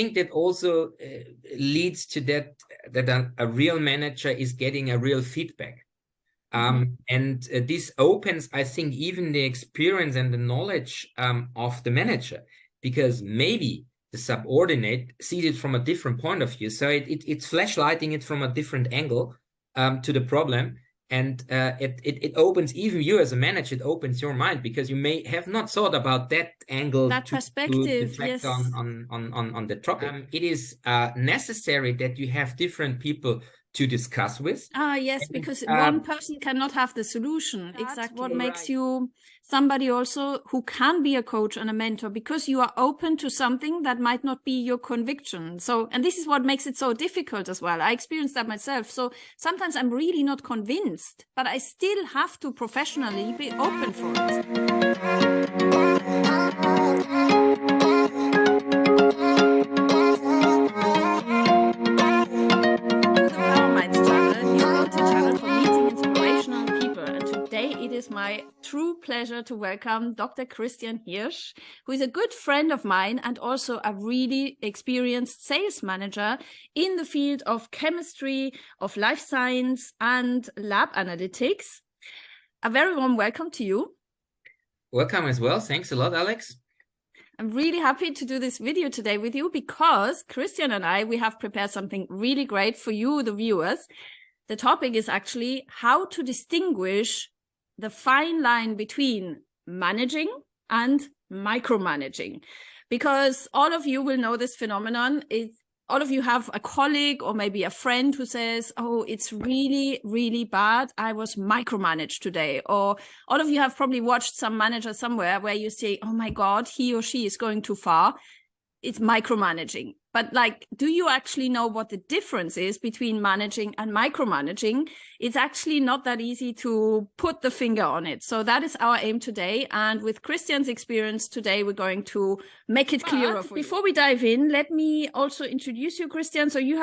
think that also leads to that a real manager is getting a real feedback. And this opens, I think, even the experience and the knowledge of the manager, because maybe the subordinate sees it from a different point of view. So it's flashlighting it from a different angle to the problem. And it opens even you as a manager, it opens your mind, because you may have not thought about that angle, that perspective, to reflect on the topic. It is necessary that you have different people to discuss with. Yes, because one person cannot have the solution. Exactly. What makes you somebody also who can be a coach and a mentor, because you are open to something that might not be your conviction. So, and this is what makes it so difficult as well. I experienced that myself. So sometimes I'm really not convinced, but I still have to professionally be open for it. It is my true pleasure to welcome Dr. Christian Hirsch, who is a good friend of mine and also a really experienced sales manager in the field of chemistry, of life science, and lab analytics. A very warm welcome to you. Welcome as well. Thanks a lot, Alex. I'm really happy to do this video today with you because Christian and we have prepared something really great for you, the viewers. The topic is actually how to distinguish the fine line between managing and micromanaging, because all of you will know this phenomenon. All of you have a colleague or maybe a friend who says, oh, it's really, really bad, I was micromanaged today. Or all of you have probably watched some manager somewhere where you say, oh my God, he or she is going too far. It's micromanaging. But like, do you actually know what the difference is between managing and micromanaging? It's actually not that easy to put the finger on it. So that is our aim today. And with Christian's experience today, we're going to make it clearer for you. Before we dive in, let me also introduce you, Christian. So you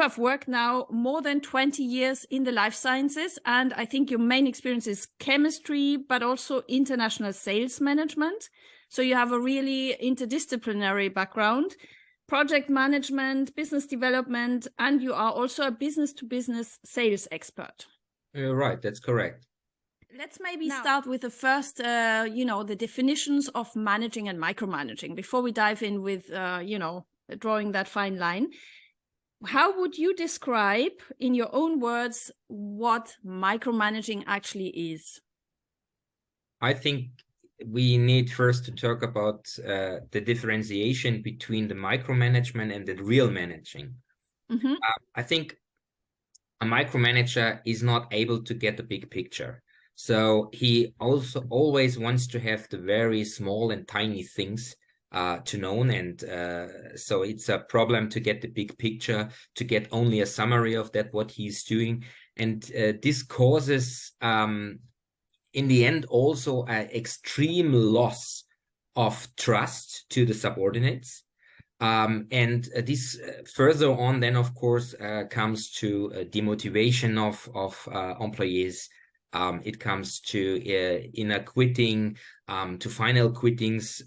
have worked now more than 20 years in the life sciences. And I think your main experience is chemistry, but also international sales management. So you have a really interdisciplinary background. Project management, business development, and you are also a business-to-business sales expert. Right, that's correct. Let's maybe start with the first, the definitions of managing and micromanaging before we dive in with, drawing that fine line. How would you describe, in your own words, what micromanaging actually is? I think we need first to talk about the differentiation between the micromanagement and the real managing. I think a micromanager is not able to get the big picture. So he also always wants to have the very small and tiny things to know. And so it's a problem to get the big picture, to get only a summary of that, what he's doing. And this causes in the end also an extreme loss of trust to the subordinates. And this further on then, of course, comes to demotivation of employees. It comes to inner quitting, to final quittings.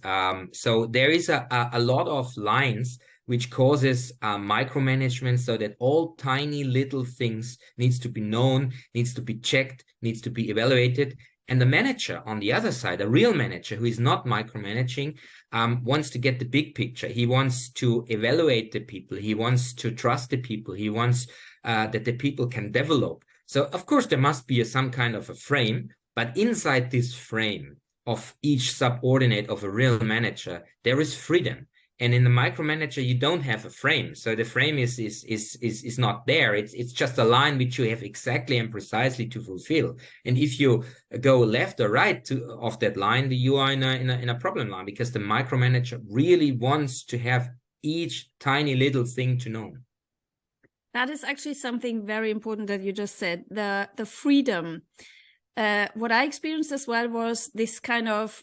So there is a lot of lines which causes micromanagement, so that all tiny little things needs to be known, needs to be checked, needs to be evaluated. And the manager on the other side, a real manager who is not micromanaging, wants to get the big picture. He wants to evaluate the people. He wants to trust the people. He wants that the people can develop. So, of course, there must be some kind of a frame, but inside this frame of each subordinate of a real manager, there is freedom. And in the micromanager, you don't have a frame. So the frame is not there. It's just a line which you have exactly and precisely to fulfill. And if you go left or right of that line, you are in a problem line, because the micromanager really wants to have each tiny little thing to know. That is actually something very important that you just said, the freedom. What I experienced as well was this kind of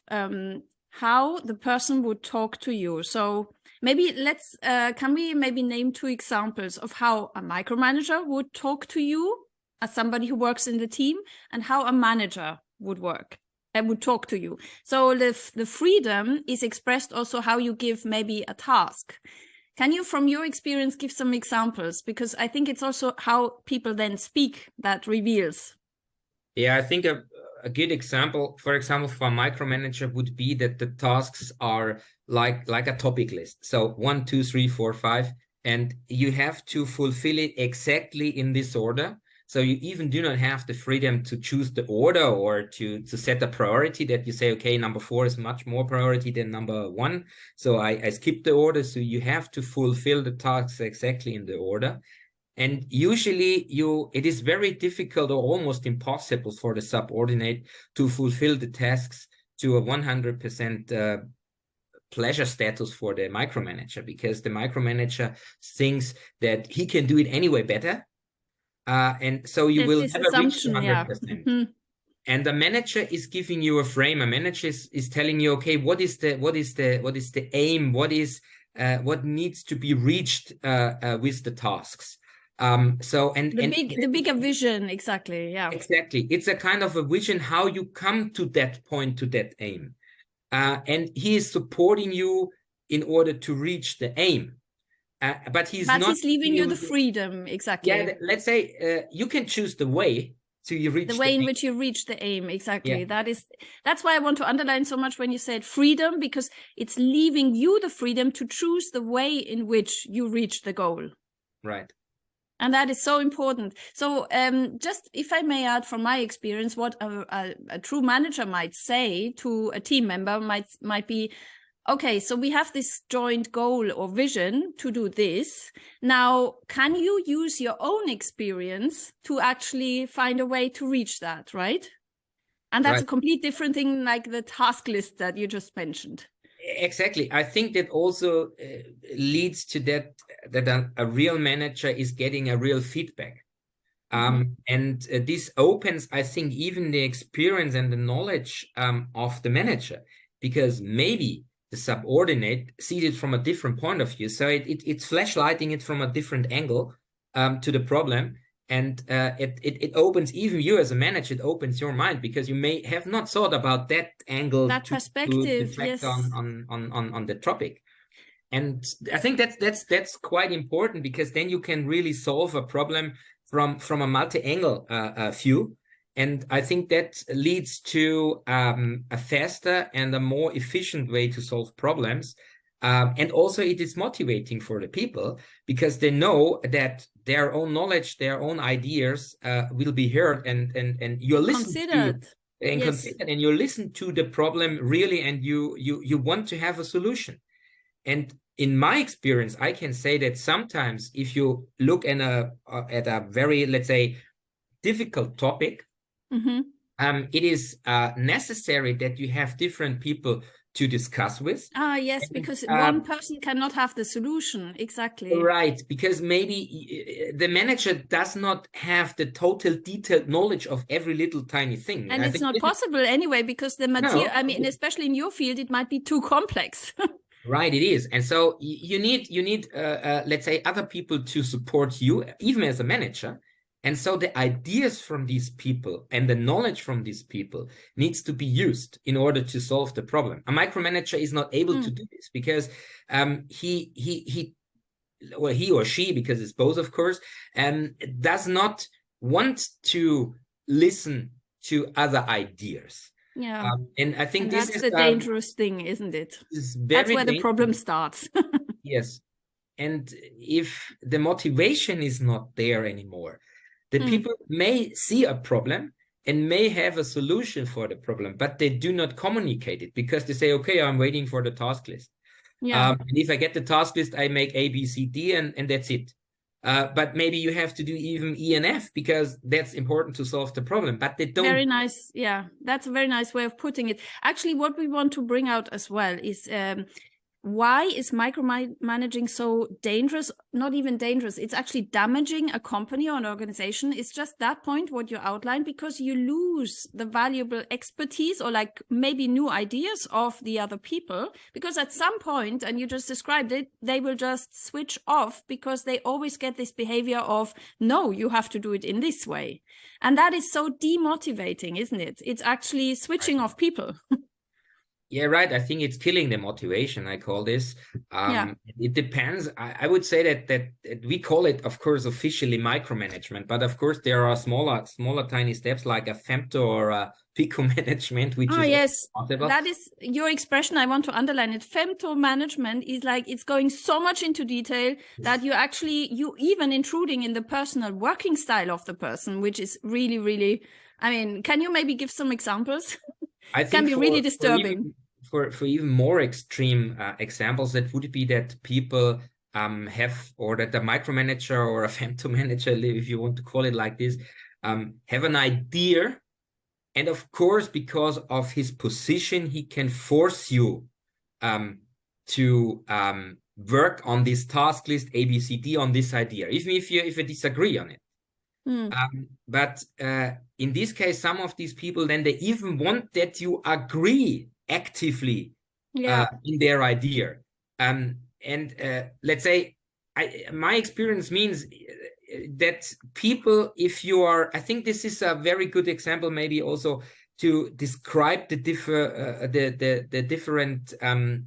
how the person would talk to you. So maybe can we maybe name 2 examples of how a micromanager would talk to you as somebody who works in the team, and how a manager would work and would talk to you. So the freedom is expressed also how you give maybe a task. Can you, from your experience, give some examples? Because I think it's also how people then speak that reveals. Yeah, I think a good example, for example, for a micromanager would be that the tasks are like a topic list. So 1, 2, 3, 4, 5, and you have to fulfill it exactly in this order. So you even do not have the freedom to choose the order or to set a priority that you say, okay, number 4 is much more priority than number 1. So I skip the order. So you have to fulfill the tasks exactly in the order. And usually it is very difficult or almost impossible for the subordinate to fulfill the tasks to a 100% pleasure status for the micromanager, because the micromanager thinks that he can do it anyway better. And so you will never reach 100%. And the manager is giving you a frame. A manager is telling you, okay, what is the aim? What needs to be reached with the tasks? The bigger vision, exactly. Yeah, exactly. It's a kind of a vision how you come to that point, to that aim, and he is supporting you in order to reach the aim. But he's leaving you the freedom, exactly. Yeah, let's say you can choose the way to reach the way in which you reach the aim, exactly. Yeah. That's why I want to underline so much when you said freedom, because it's leaving you the freedom to choose the way in which you reach the goal. Right. And that is so important. So just if I may add from my experience, what a true manager might say to a team member might be, okay, so we have this joint goal or vision to do this. Now, can you use your own experience to actually find a way to reach that, right? And that's a complete different thing, like the task list that you just mentioned. Exactly. I think that also leads to that a real manager is getting a real feedback. And this opens, I think, even the experience and the knowledge of the manager, because maybe the subordinate sees it from a different point of view. So it's flashlighting it from a different angle to the problem. And it opens even you as a manager, it opens your mind, because you may have not thought about that angle, that perspective, reflect yes, on the topic. And I think that's quite important, because then you can really solve a problem from a multi-angle view. And I think that leads to a faster and a more efficient way to solve problems. And also it is motivating for the people, because they know that their own knowledge, their own ideas will be heard, and you're listened to and considered, and you listen to the problem really, and you want to have a solution. And in my experience, I can say that sometimes if you look at a very, let's say, difficult topic, it is necessary that you have different people to discuss with. Yes, because one person cannot have the solution. Exactly. Right, because maybe the manager does not have the total detailed knowledge of every little tiny thing. And it's not possible anyway, because the material, I mean, especially in your field, it might be too complex. Right, it is. And so you need let's say, other people to support you, even as a manager. And so the ideas from these people and the knowledge from these people needs to be used in order to solve the problem. A micromanager is not able to do this, because he or she, because it's both, of course, does not want to listen to other ideas. Yeah, and I think that's the dangerous thing, isn't it? That's where the problem starts. Yes. And if the motivation is not there anymore, the people may see a problem and may have a solution for the problem, but they do not communicate it, because they say, okay, I'm waiting for the task list. Yeah. And if I get the task list, I make A, B, C, D, and that's it. But maybe you have to do even E and F, because that's important to solve the problem, but they don't. Very nice. Yeah, that's a very nice way of putting it. Actually, what we want to bring out as well is why is micromanaging so dangerous? Not even dangerous. It's actually damaging a company or an organization. It's just that point, what you outlined, because you lose the valuable expertise or like maybe new ideas of the other people, because at some point, and you just described it, they will just switch off, because they always get this behavior of, no, you have to do it in this way. And that is so demotivating, isn't it? It's actually switching off people. Yeah, right. I think it's killing the motivation. I call this. Yeah. It depends. I would say that we call it, of course, officially micromanagement, but of course there are smaller, tiny steps like a femto or a pico management, which is Yes, possible. that is your expression. I want to underline it. Femto management is like it's going so much into detail that you even intruding in the personal working style of the person, which is really, really. I mean, can you maybe give some examples? I think Can be really disturbing. For even more extreme examples, that would be that people have, or that the micromanager or a femto manager, if you want to call it like this, have an idea, and of course, because of his position, he can force you to work on this task list ABCD on this idea, even if you disagree on it. But in this case, some of these people, then they even want that you agree actively in their idea. And let's say, my experience means that people, if you are, I think this is a very good example, maybe also to describe the different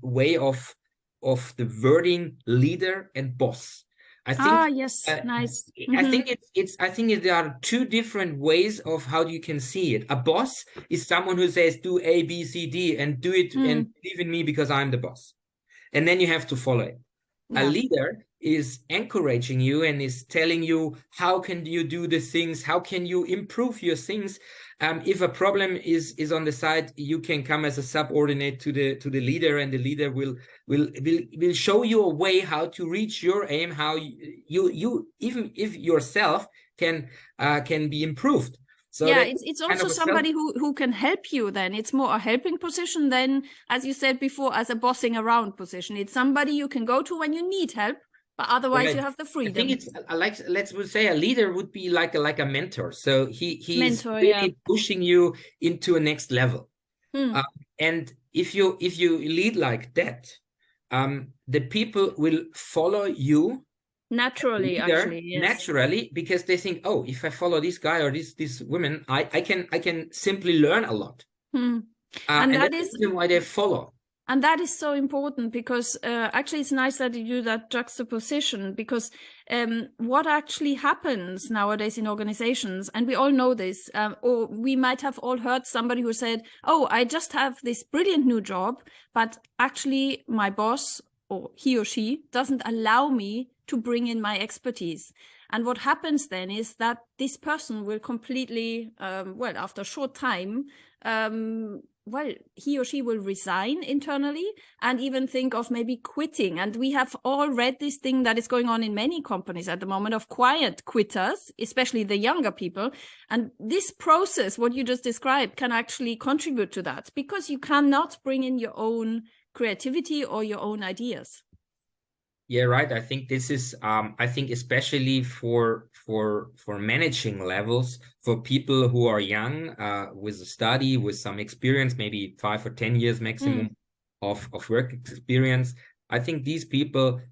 way of the wording leader and boss. I think yes, nice. I think there are two different ways of how you can see it. A boss is someone who says do A, B, C, D and do it and believe in me because I'm the boss. And then you have to follow it. A leader is encouraging you and is telling you how can you do the things, how can you improve your things. If a problem is on the side, you can come as a subordinate to the leader, and the leader will show you a way how to reach your aim, how you even if yourself can be improved. So yeah, it's also somebody who can help you then. It's more a helping position than, as you said before, as a bossing around position. It's somebody you can go to when you need help, but otherwise you have the freedom. I think it's like, let's say a leader would be like a mentor. So he's really pushing you into a next level. And if you lead like that, the people will follow you naturally, actually, yes. Naturally, because they think, oh, if I follow this guy or this woman, I can simply learn a lot. And that is the reason why they follow. And that is so important, because actually it's nice that you do that juxtaposition, because what actually happens nowadays in organizations, and we all know this, or we might have all heard somebody who said, oh, I just have this brilliant new job, but actually my boss, or he or she, doesn't allow me to bring in my expertise. And what happens then is that this person will completely, well, after a short time, well, he or she will resign internally and even think of maybe quitting. And we have all read this thing that is going on in many companies at the moment of quiet quitters, especially the younger people. And this process, what you just described, can actually contribute to that, because you cannot bring in your own creativity or your own ideas. Yeah, right. I think this is, I think especially for managing levels, for people who are young, with a study, with some experience, maybe 5 or 10 years maximum of work experience. I think these people,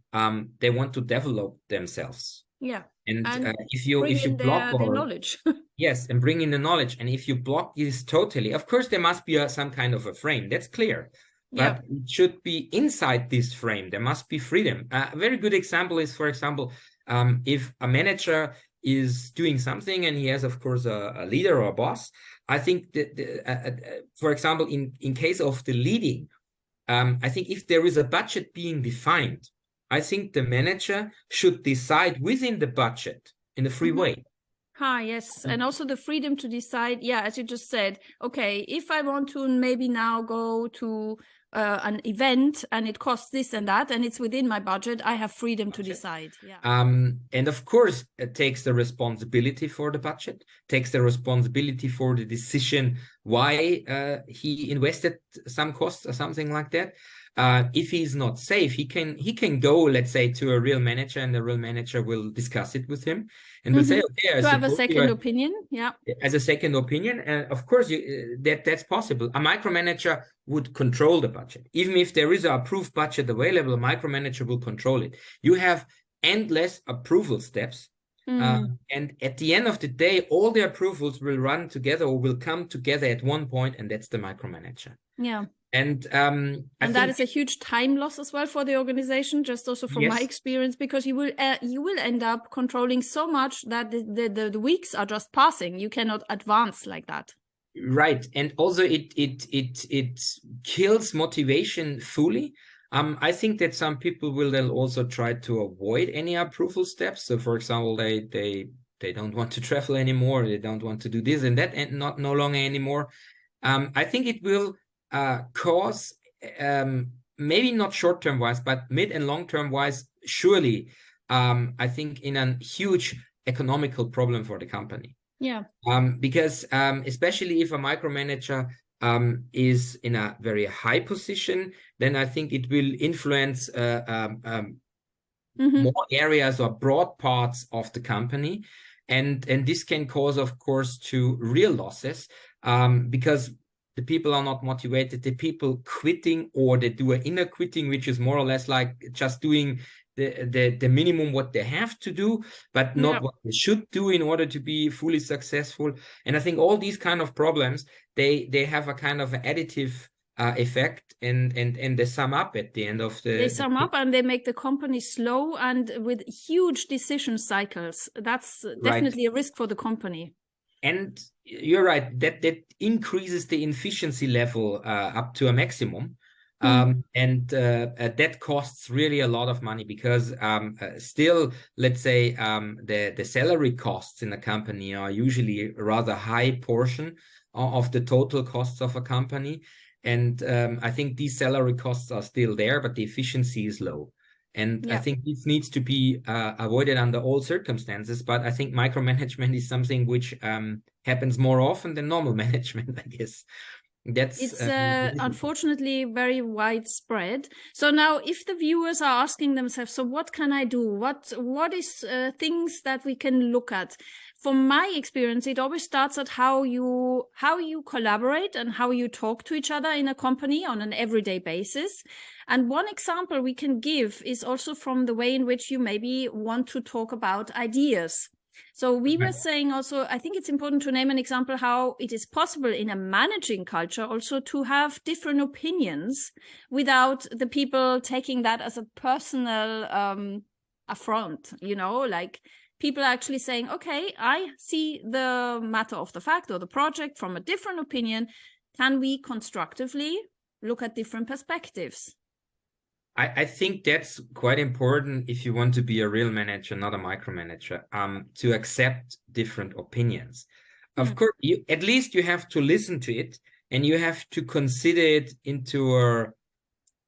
they want to develop themselves. Yeah. And if you block their knowledge. Yes, and bring in the knowledge. And if you block this totally, of course, there must be some kind of a frame. That's clear. But it should be inside this frame. There must be freedom. A very good example is, for example, if a manager is doing something and he has, of course, a leader or a boss. I think that, for example, in case of the leading, I think if there is a budget being defined, I think the manager should decide within the budget in a free way. Yes. And also the freedom to decide, as you just said, okay, if I want to maybe now go to an event and it costs this and that, and it's within my budget, I have freedom to decide. And of course, it takes the responsibility for the budget, takes the responsibility for the decision why he invested some costs or something like that. If he's not safe, he can go, let's say, to a real manager, and the real manager will discuss it with him and will say, okay, to have a second opinion. As a second opinion. And of course, that's possible. A micromanager would control the budget. Even if there is an approved budget available, a micromanager will control it. You have endless approval steps. And at the end of the day, all the approvals will run together or will come together at one point, and that's the micromanager. And I think that is a huge time loss as well for the organization, just also from my experience, because you will end up controlling so much that the weeks are just passing. You cannot advance like that. Right. And also it kills motivation fully. I think that some people will then also try to avoid any approval steps. So for example, they don't want to travel anymore, they don't want to do this and that, and no longer anymore. I think it will cause maybe not short-term wise, but mid and long-term wise, surely I think in a huge economical problem for the company. Yeah. Because especially if a micromanager is in a very high position, then I think it will influence more areas or broad parts of the company. And this can cause, of course, to real losses because the people are not motivated, the people quitting, or they do an inner quitting, which is more or less like just doing the minimum what they have to do, but not what they should do in order to be fully successful. And I think all these kind of problems, they have a kind of additive effect, and they sum up at the end of they sum up and they make the company slow and with huge decision cycles. That's definitely a risk for the company. And you're right, that increases the efficiency level up to a maximum. And that costs really a lot of money, because still, let's say, the salary costs in a company are usually a rather high portion of the total costs of a company. And I think these salary costs are still there, but the efficiency is low. And I think this needs to be avoided under all circumstances. But I think micromanagement is something which happens more often than normal management, I guess. It's unfortunately very widespread. So now if the viewers are asking themselves, so what can I do? What is things that we can look at? From my experience, it always starts at how you collaborate and how you talk to each other in a company on an everyday basis. And one example we can give is also from the way in which you maybe want to talk about ideas. So we were saying also, I think it's important to name an example how it is possible in a managing culture also to have different opinions without the people taking that as a personal affront, you know, like people actually saying, okay, I see the matter of the fact or the project from a different opinion. Can we constructively look at different perspectives? I think that's quite important if you want to be a real manager, not a micromanager, to accept different opinions. Of course, at least you have to listen to it, and you have to consider it into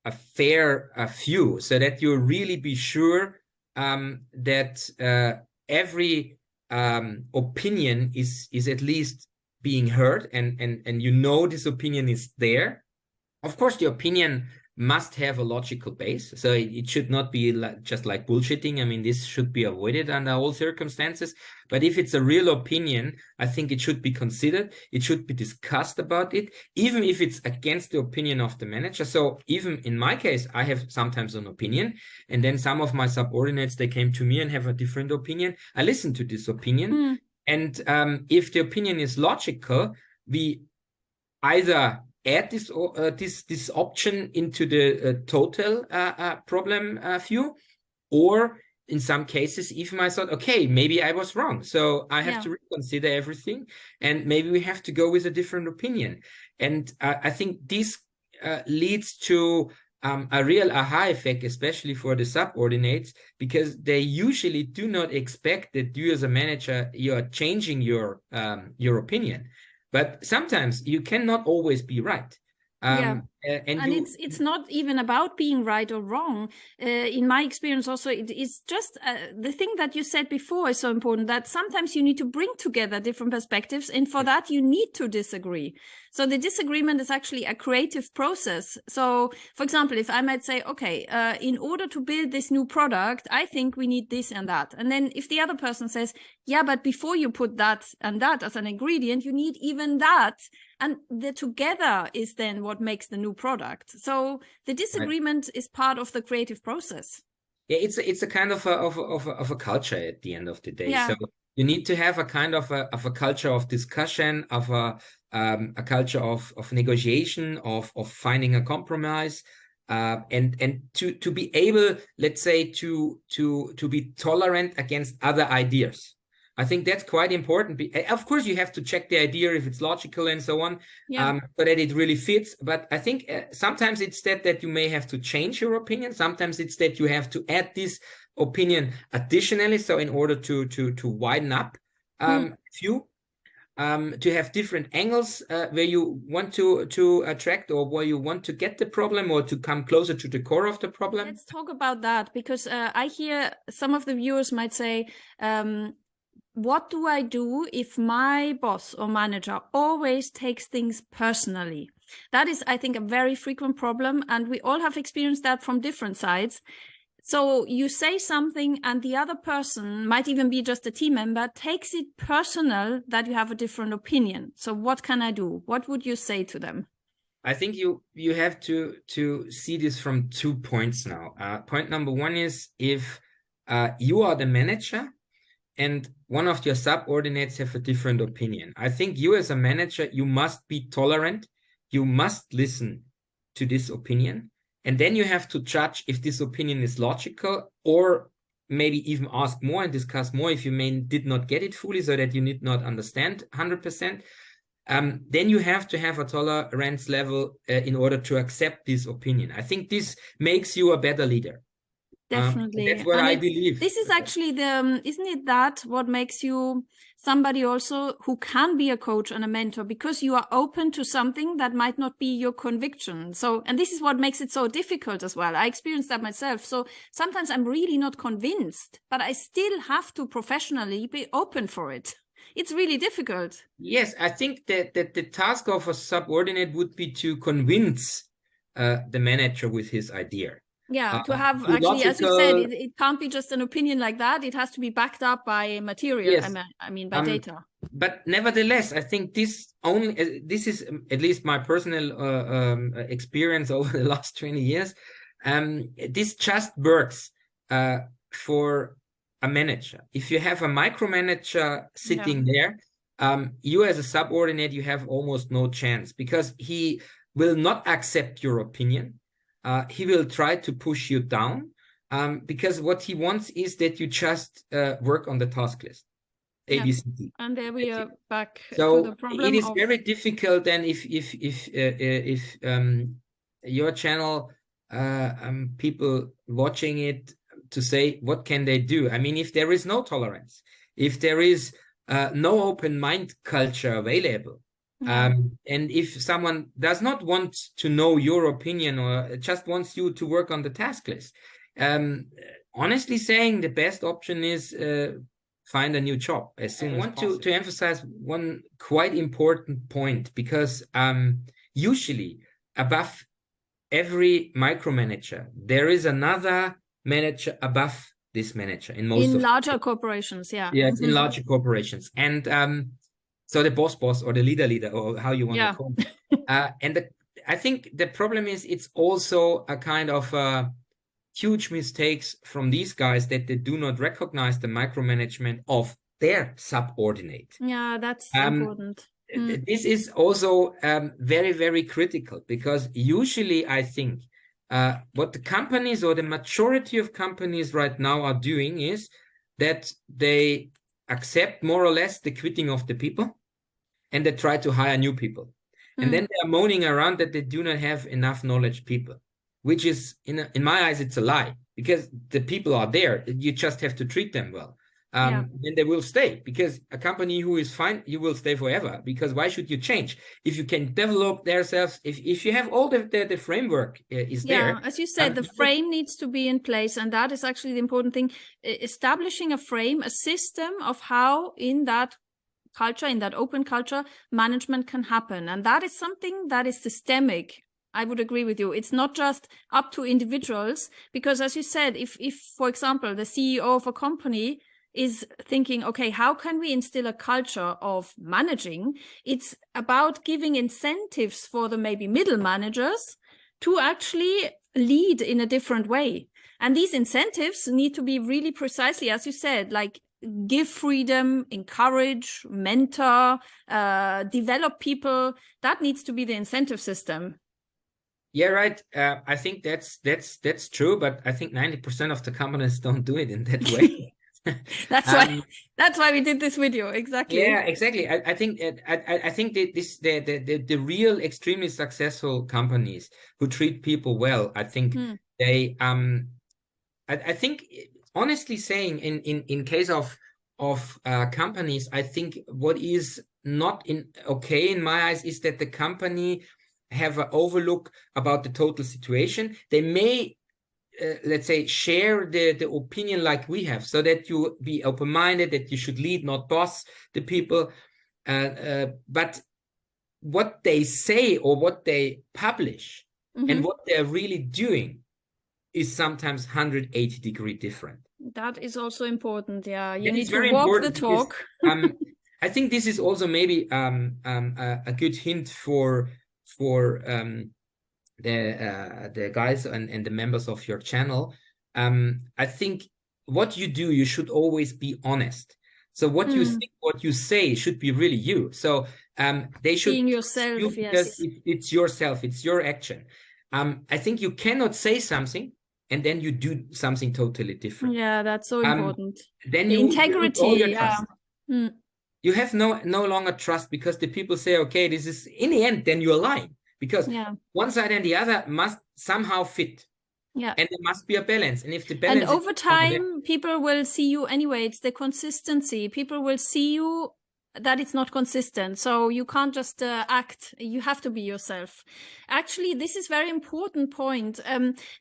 a fair view, so that you really be sure that every opinion is at least being heard, and you know this opinion is there. Of course, the opinion must have a logical base, so it should not be just like bullshitting. I mean, this should be avoided under all circumstances. But if it's a real opinion, I think it should be considered. It should be discussed about it, even if it's against the opinion of the manager. So even in my case, I have sometimes an opinion, and then some of my subordinates, they came to me and have a different opinion. I listen to this opinion, and if the opinion is logical, we either add this option into the total problem view, or in some cases, even I thought, okay, maybe I was wrong, so I have to reconsider everything, and maybe we have to go with a different opinion. And I think this leads to a real aha effect, especially for the subordinates, because they usually do not expect that you as a manager, you are changing your opinion. But sometimes you cannot always be right. And it's not even about being right or wrong. In my experience also, it is just the thing that you said before is so important, that sometimes you need to bring together different perspectives, and for that you need to disagree. So the disagreement is actually a creative process. So for example, if I might say, okay, in order to build this new product, I think we need this and that. And then if the other person says, yeah, but before you put that and that as an ingredient, you need even that. And the together is then what makes the new product. So the disagreement is part of the creative process. Yeah, it's a kind of a culture at the end of the day. So you need to have a kind of a culture of discussion, of a culture of negotiation, of finding a compromise, and to be able, let's say, to be tolerant against other ideas. I think that's quite important. Of course, you have to check the idea if it's logical and so on, so that it really fits. But I think sometimes it's that you may have to change your opinion. Sometimes it's that you have to add this opinion additionally, so in order to widen up view, to have different angles where you want to attract, or where you want to get the problem, or to come closer to the core of the problem. Let's talk about that, because I hear some of the viewers might say, what do I do if my boss or manager always takes things personally? That is, I think, a very frequent problem, and we all have experienced that from different sides. So you say something and the other person, might even be just a team member, takes it personal that you have a different opinion. So what can I do? What would you say to them? I think you have to see this from 2 points now. Point number one is, if you are the manager and one of your subordinates have a different opinion, I think you as a manager, you must be tolerant. You must listen to this opinion. And then you have to judge if this opinion is logical, or maybe even ask more and discuss more if you did not get it fully, so that you did not understand 100%. Then you have to have a tolerance level in order to accept this opinion. I think this makes you a better leader. Definitely. That's what I believe. This is actually isn't it that what makes you somebody also who can be a coach and a mentor, because you are open to something that might not be your conviction. So, and this is what makes it so difficult as well. I experienced that myself. So sometimes I'm really not convinced, but I still have to professionally be open for it. It's really difficult. Yes, I think that the task of a subordinate would be to convince the manager with his idea. Yeah, to have actually, as you said, it can't be just an opinion like that. It has to be backed up by material. Yes. I mean, by data. But nevertheless, I think this is at least my personal experience over the last 20 years. This just works for a manager. If you have a micromanager sitting there, you as a subordinate, you have almost no chance, because he will not accept your opinion. He will try to push you down, because what he wants is that you just work on the task list, A, B, C, D. And there we are back to the problem. It is very difficult then if your channel, people watching it, to say what can they do. I mean, if there is no tolerance, if there is no open mind culture available, and if someone does not want to know your opinion, or just wants you to work on the task list, honestly saying, the best option is find a new job as soon as possible. I want to emphasize one quite important point, because usually above every micromanager, there is another manager above this manager in larger corporations. Yes, in larger corporations. And so the boss or the leader, or how you want to call it. I think the problem is, it's also a kind of huge mistakes from these guys, that they do not recognize the micromanagement of their subordinate. Yeah, that's important. This is also very, very critical, because usually I think what the companies, or the majority of companies right now, are doing is that they accept more or less the quitting of the people, and they try to hire new people. And then they are moaning around that they do not have enough knowledge people, which is, in my eyes, it's a lie, because the people are there. You just have to treat them well. Then they will stay, because a company who is fine, you will stay forever, because why should you change? If you can develop themselves, if you have all the framework is there. As you said, the frame needs to be in place, and that is actually the important thing. Establishing a frame, a system of how in that culture, in that open culture, management can happen. And that is something that is systemic. I would agree with you. It's not just up to individuals, because as you said, if for example, the CEO of a company is thinking, okay, how can we instill a culture of managing? It's about giving incentives for the maybe middle managers to actually lead in a different way. And these incentives need to be really precisely, as you said, like give freedom, encourage, mentor, develop people. That needs to be the incentive system. Yeah, right. I think that's true, but I think 90% of the companies don't do it in that way. That's why we did this video. Exactly. Yeah, exactly. I think the real extremely successful companies who treat people well, I think they I think honestly saying in case of companies, I think what is not okay in my eyes is that the company have an overlook about the total situation. They may let's say share the opinion like we have, so that you be open-minded, that you should lead, not boss the people, but what they say or what they publish and what they're really doing is sometimes 180-degree different. That is also important. Yeah, you need to walk the talk. Because, I think this is also maybe a good hint for the guys and the members of your channel. I think what you do, you should always be honest. So what you think, what you say should be really you. So they should being yourself, you, because it's yourself, it's your action. I think you cannot say something and then you do something totally different. Yeah, that's so important. Then the integrity, you have no longer trust, because the people say, okay, this is in the end, then you're lying, because one side and the other must somehow fit. Yeah. And there must be a balance. And if the balance, and over time, people will see you anyway. It's the consistency. People will see you that it's not consistent. So you can't just act. You have to be yourself. Actually, this is very important point.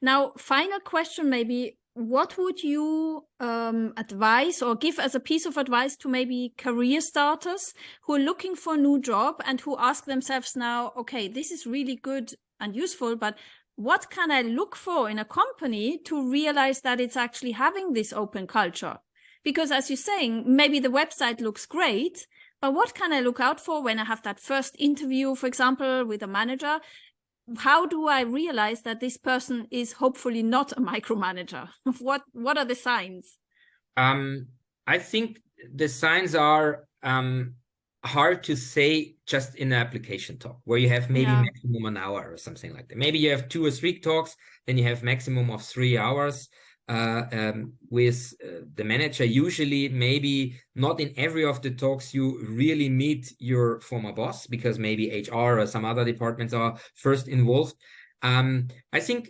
Now, final question maybe. What would you advise or give as a piece of advice to maybe career starters who are looking for a new job and who ask themselves now, okay, this is really good and useful, but what can I look for in a company to realize that it's actually having this open culture? Because as you're saying, maybe the website looks great, but what can I look out for when I have that first interview, for example, with a manager? How do I realize that this person is hopefully not a micromanager? What are the signs? I think the signs are hard to say just in an application talk, where you have maybe maximum an hour or something like that. Maybe you have 2 or 3 talks, then you have maximum of 3 hours with the manager. Usually, maybe not in every of the talks you really meet your former boss, because maybe HR or some other departments are first involved. I think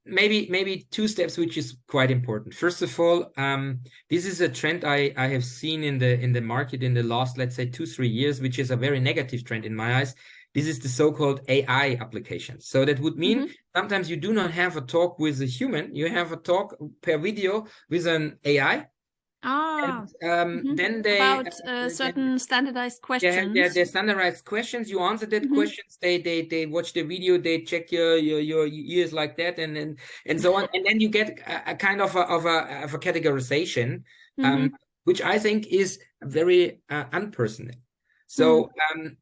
maybe 2 steps, which is quite important. First of all, this is a trend I have seen in the market in the last, let's say, 2-3 years, which is a very negative trend in my eyes. This is the so-called AI applications. So that would mean sometimes you do not have a talk with a human, you have a talk per video with an AI. And then they about certain standardized questions. They're standardized questions. You answer that questions. They watch the video. They check your ears like that, and so on. And then you get a kind of a categorization, which I think is very unpersonal. So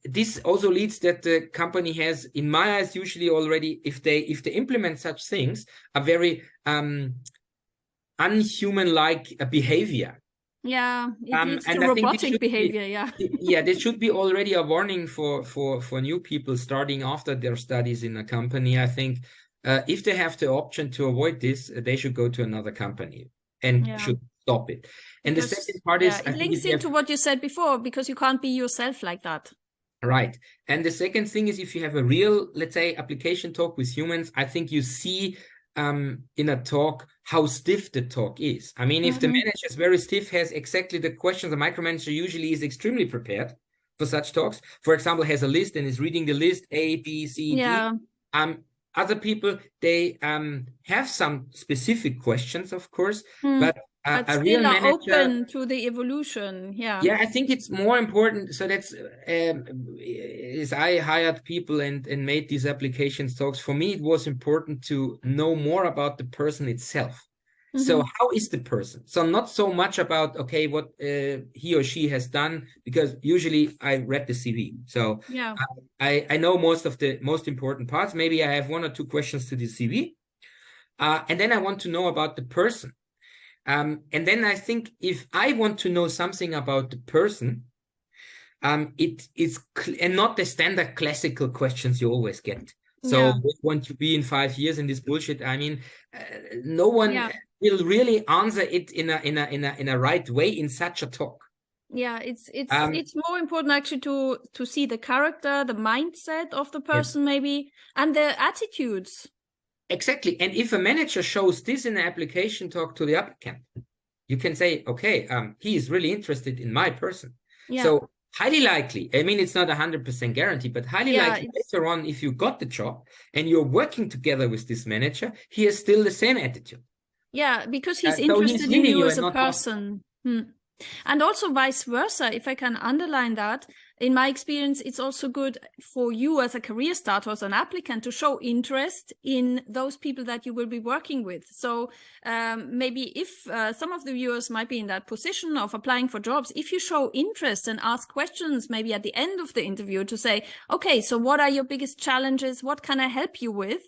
this also leads that the company has, in my eyes, usually already, if they implement such things, a very unhuman-like behavior. Yeah, it leads to robotic behavior. Yeah, this should be already a warning for new people starting after their studies in a company. I think if they have the option to avoid this, they should go to another company and should stop it. And because, the second part is, it links into what you said before, because you can't be yourself like that. Right. And the second thing is, if you have a real, let's say, application talk with humans, I think you see in a talk how stiff the talk is. I mean, if the manager is very stiff, has exactly the questions, the micromanager usually is extremely prepared for such talks. For example, has a list and is reading the list A, B, C, D. Other people, they have some specific questions, of course, but a real manager, open to the evolution. Yeah, I think it's more important. So that's as I hired people and made these applications talks, for me it was important to know more about the person itself. So how is the person? So not so much about, okay, what he or she has done, because usually I read the CV. So I know most of the most important parts. Maybe I have 1 or 2 questions to the CV. And then I want to know about the person. And then I think if I want to know something about the person, it is and not the standard classical questions you always get. So what want you be in 5 years in this bullshit? I mean, no one will really answer it in a right way in such a talk. Yeah, it's more important actually to see the character, the mindset of the person, maybe, and the attitudes. Exactly. And if a manager shows this in an application talk to the applicant, you can say, okay, he is really interested in my person. So highly likely, I mean, it's not 100% guarantee, but highly likely later on, if you got the job and you're working together with this manager, he has still the same attitude. Yeah, because he's interested in you as a person. And also vice versa, if I can underline that, in my experience, it's also good for you as a career starter, as an applicant, to show interest in those people that you will be working with. So maybe if some of the viewers might be in that position of applying for jobs, if you show interest and ask questions, maybe at the end of the interview to say, okay, so what are your biggest challenges? What can I help you with?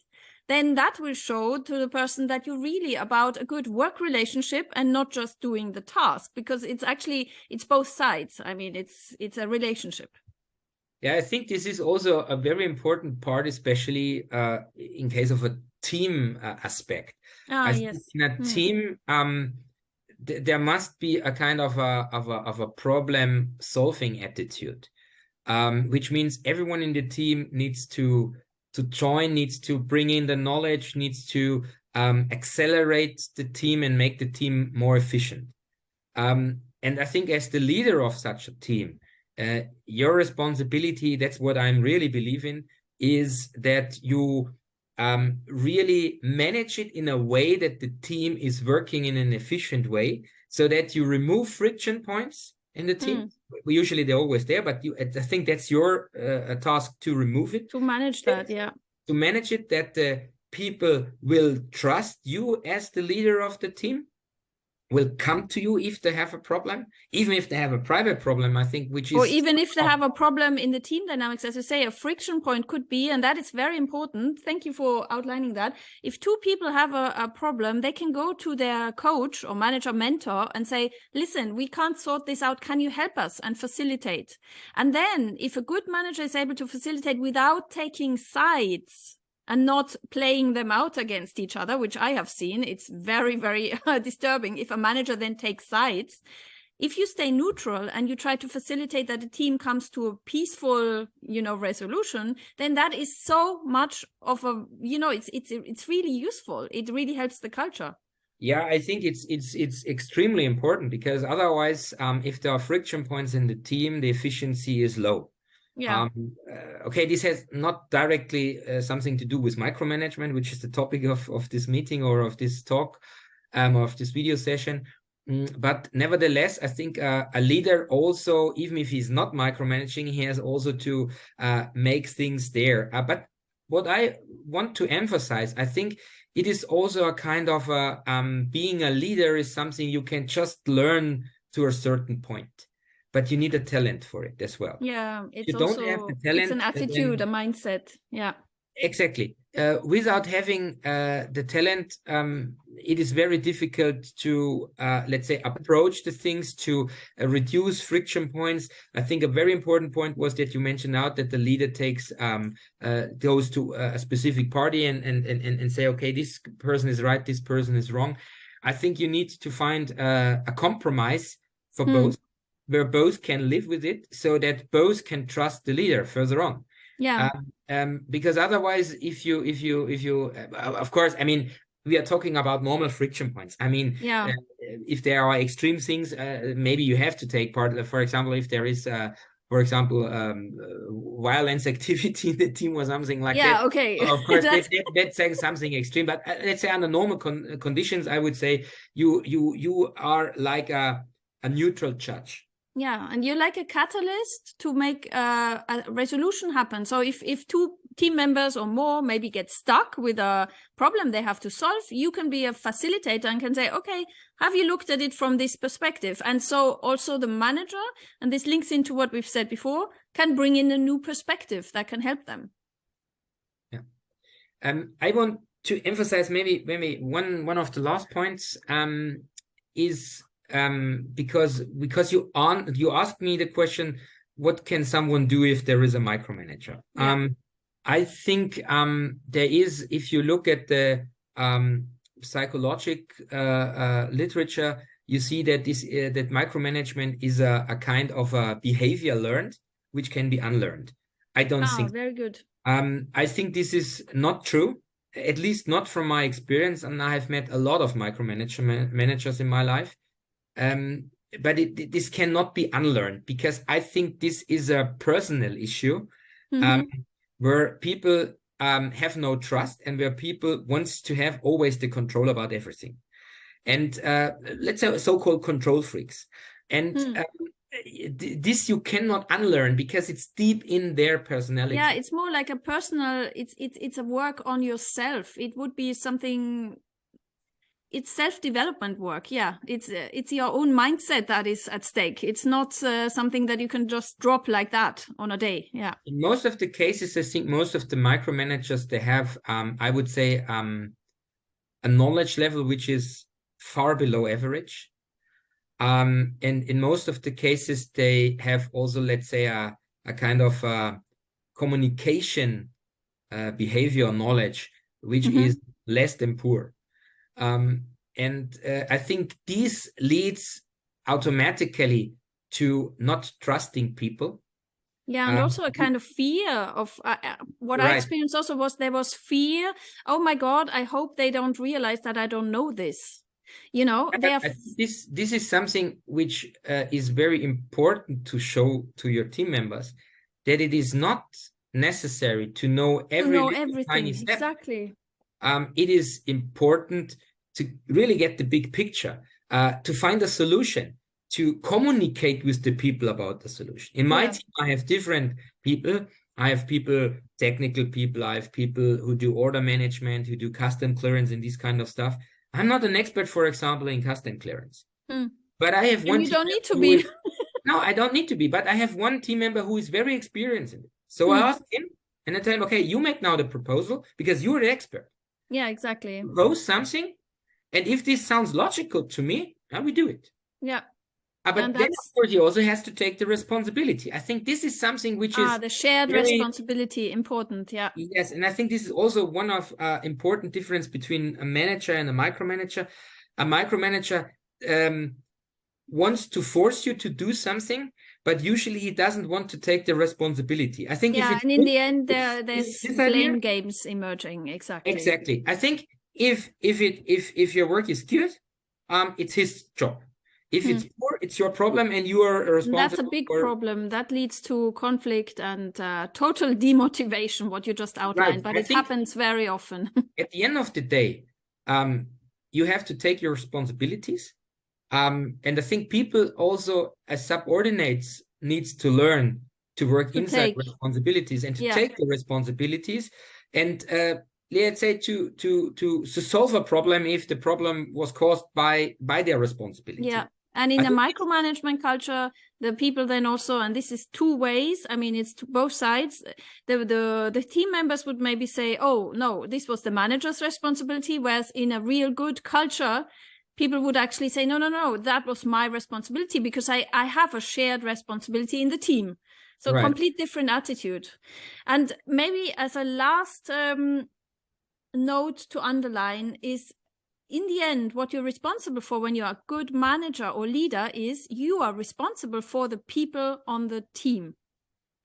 Then that will show to the person that you're really about a good work relationship and not just doing the task, because it's both sides. I mean, it's a relationship. Yeah, I think this is also a very important part, especially in case of a team aspect. I think in a team, there must be a kind of a problem solving attitude, which means everyone in the team needs to join, needs to bring in the knowledge, needs to accelerate the team and make the team more efficient. And I think as the leader of such a team, your responsibility, that's what I'm really believe in, is that you really manage it in a way that the team is working in an efficient way, so that you remove friction points in the team. Usually they're always there, but I think that's your task to remove it. To manage that, To manage it, that the people will trust you as the leader of the team, will come to you if they have a problem, even if they have a private problem, I think, which is... Or even if they have a problem in the team dynamics, as you say, a friction point could be, and that is very important. Thank you for outlining that. If two people have a problem, they can go to their coach or manager, mentor, and say, listen, we can't sort this out. Can you help us and facilitate? And then if a good manager is able to facilitate without taking sides and not playing them out against each other, which I have seen, it's very, very disturbing if a manager then takes sides. If you stay neutral and you try to facilitate that the team comes to a peaceful, resolution, then that is so much of a, it's really useful. It really helps the culture. Yeah, I think it's extremely important, because otherwise, if there are friction points in the team, the efficiency is low. Okay, this has not directly something to do with micromanagement, which is the topic of this meeting or of this talk, of this video session. But nevertheless, I think a leader also, even if he's not micromanaging, he has also to make things there. But what I want to emphasize, I think it is also a kind of being a leader is something you can just learn to a certain point. But you need a talent for it as well. Yeah, it's you don't have the talent, it's an attitude, a mindset. Yeah, exactly. Without having the talent, it is very difficult to, let's say, approach the things, to reduce friction points. I think a very important point was that you mentioned out that the leader goes to a specific party and say, okay, this person is right, this person is wrong. I think you need to find a compromise for both, where both can live with it, so that both can trust the leader further on. Yeah. Because otherwise, if you, of course, I mean, we are talking about normal friction points. I mean, if there are extreme things, maybe you have to take part. For example, if there is, violence activity in the team or something like that. Yeah, okay. Of course, that's saying something extreme. But let's say under normal conditions, I would say you are like a neutral judge. Yeah, and you're like a catalyst to make a resolution happen. So if two team members or more maybe get stuck with a problem they have to solve, you can be a facilitator and can say, okay, have you looked at it from this perspective? And so also the manager, and this links into what we've said before, can bring in a new perspective that can help them. Yeah. I want to emphasize maybe one of the last points. is because you asked me the question, what can someone do if there is a micromanager? Yeah. I think there is, if you look at the psychologic literature, you see that that micromanagement is a kind of a behavior learned, which can be unlearned. I don't think. Very good. I think this is not true, at least not from my experience, and I have met a lot of managers in my life. But this cannot be unlearned, because I think this is a personal issue, where people have no trust, and where people wants to have always the control about everything. And let's say so-called control freaks. And this you cannot unlearn, because it's deep in their personality. Yeah, it's more like a personal, it's a work on yourself. It would be something, it's self-development work. Yeah, it's your own mindset that is at stake. It's not something that you can just drop like that on a day. Yeah. In most of the cases, I think most of the micromanagers, they have, I would say, a knowledge level which is far below average. And in most of the cases, they have also, let's say, a kind of communication behavior knowledge, which is less than poor. And I think this leads automatically to not trusting people. Yeah, and also a kind of fear of what I experienced also was there was fear. Oh my God, I hope they don't realize that I don't know this. You know, this is something which is very important to show to your team members, that it is not necessary to know everything. Tiny step. Exactly. It is important to really get the big picture, to find a solution, to communicate with the people about the solution. In my team, I have different people. I have people, technical people. I have people who do order management, who do custom clearance and this kind of stuff. I'm not an expert, for example, in custom clearance, but I have one. You don't need to be. No, I don't need to be, but I have one team member who is very experienced in it. So I ask him, and I tell him, okay, you make now the proposal, because you're the expert. Yeah, exactly. Propose something, and if this sounds logical to me, now we do it. Yeah. But then, of course, he also has to take the responsibility. I think this is something which is the shared responsibility, important. Yeah. Yes, and I think this is also one of important difference between a manager and a micromanager. A micromanager wants to force you to do something, but usually he doesn't want to take the responsibility. I think and in the end, there's blame games emerging. Exactly. Exactly. I think if your work is good, it's his job. If it's poor, it's your problem, and you are responsible. That's a big problem. That leads to conflict and total demotivation, what you just outlined, but it happens very often. At the end of the day, you have to take your responsibilities. And I think people also, as subordinates, needs to learn to work inside responsibilities and to take the responsibilities. And let's say to solve a problem if the problem was caused by their responsibility. Yeah. And in a micromanagement culture, the people then also, and this is two ways, I mean, it's to both sides. The team members would maybe say, oh, no, this was the manager's responsibility. Whereas in a real good culture, people would actually say, no, that was my responsibility, because I have a shared responsibility in the team. So complete different attitude. And maybe as a last note to underline is, in the end, what you're responsible for when you're a good manager or leader is you are responsible for the people on the team.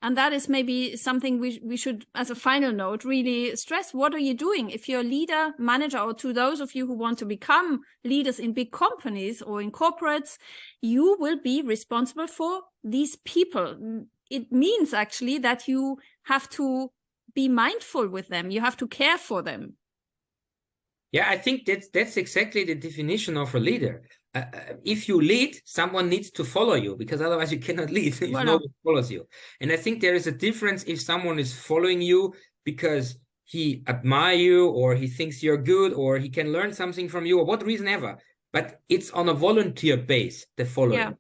And that is maybe something we should, as a final note, really stress. What are you doing? If you're a leader, manager, or to those of you who want to become leaders in big companies or in corporates, you will be responsible for these people. It means actually that you have to be mindful with them. You have to care for them. Yeah, I think that's exactly the definition of a leader. If you lead, someone needs to follow you, because otherwise you cannot lead if nobody follows you. And I think there is a difference if someone is following you because he admires you, or he thinks you're good, or he can learn something from you, or what reason ever. But it's on a volunteer base, the following. Yeah,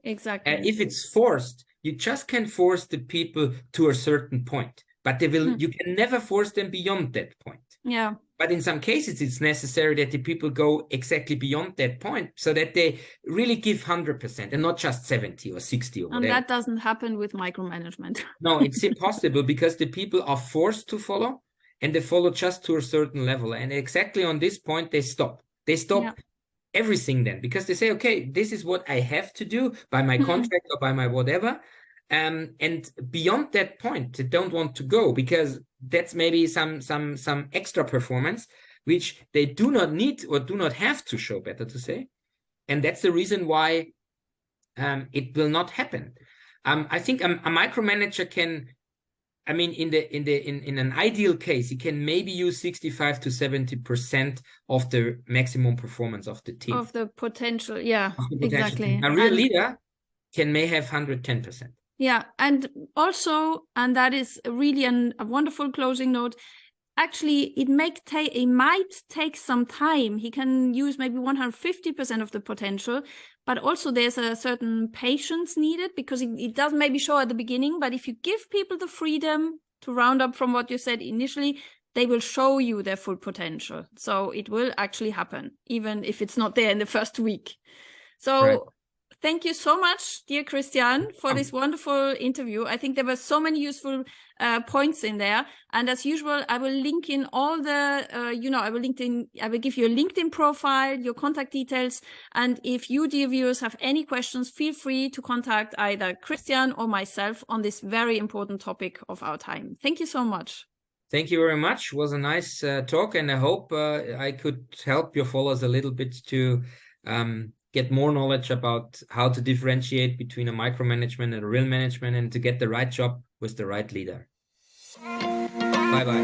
exactly. If it's forced, you just can force the people to a certain point, but they will. You can never force them beyond that point. Yeah. But in some cases, it's necessary that the people go exactly beyond that point so that they really give 100% and not just 70 or 60 or whatever. And that doesn't happen with micromanagement. No, it's impossible because the people are forced to follow, and they follow just to a certain level. And exactly on this point, they stop. They stop everything then, because they say, okay, this is what I have to do by my contract or by my whatever. And beyond that point, they don't want to go, because that's maybe some extra performance, which they do not need or do not have to show, better to say. And that's the reason why it will not happen. I think a micromanager can, I mean, in an ideal case, he can maybe use 65 to 70% of the maximum performance of the team. Of the potential, yeah, of the potential exactly. Team. A real leader may have 110%. Yeah, and also, and that is really a wonderful closing note, actually, it might take some time. He can use maybe 150% of the potential, but also there's a certain patience needed, because it doesn't maybe show at the beginning, but if you give people the freedom to round up from what you said initially, they will show you their full potential. So it will actually happen, even if it's not there in the first week. So right. Thank you so much, dear Christian, for this wonderful interview. I think there were so many useful points in there. And as usual, I will link in all the, I will give you a LinkedIn profile, your contact details. And if you, dear viewers, have any questions, feel free to contact either Christian or myself on this very important topic of our time. Thank you so much. Thank you very much. It was a nice talk, and I hope I could help your followers a little bit to get more knowledge about how to differentiate between a micromanagement and a real management, and to get the right job with the right leader. Bye-bye.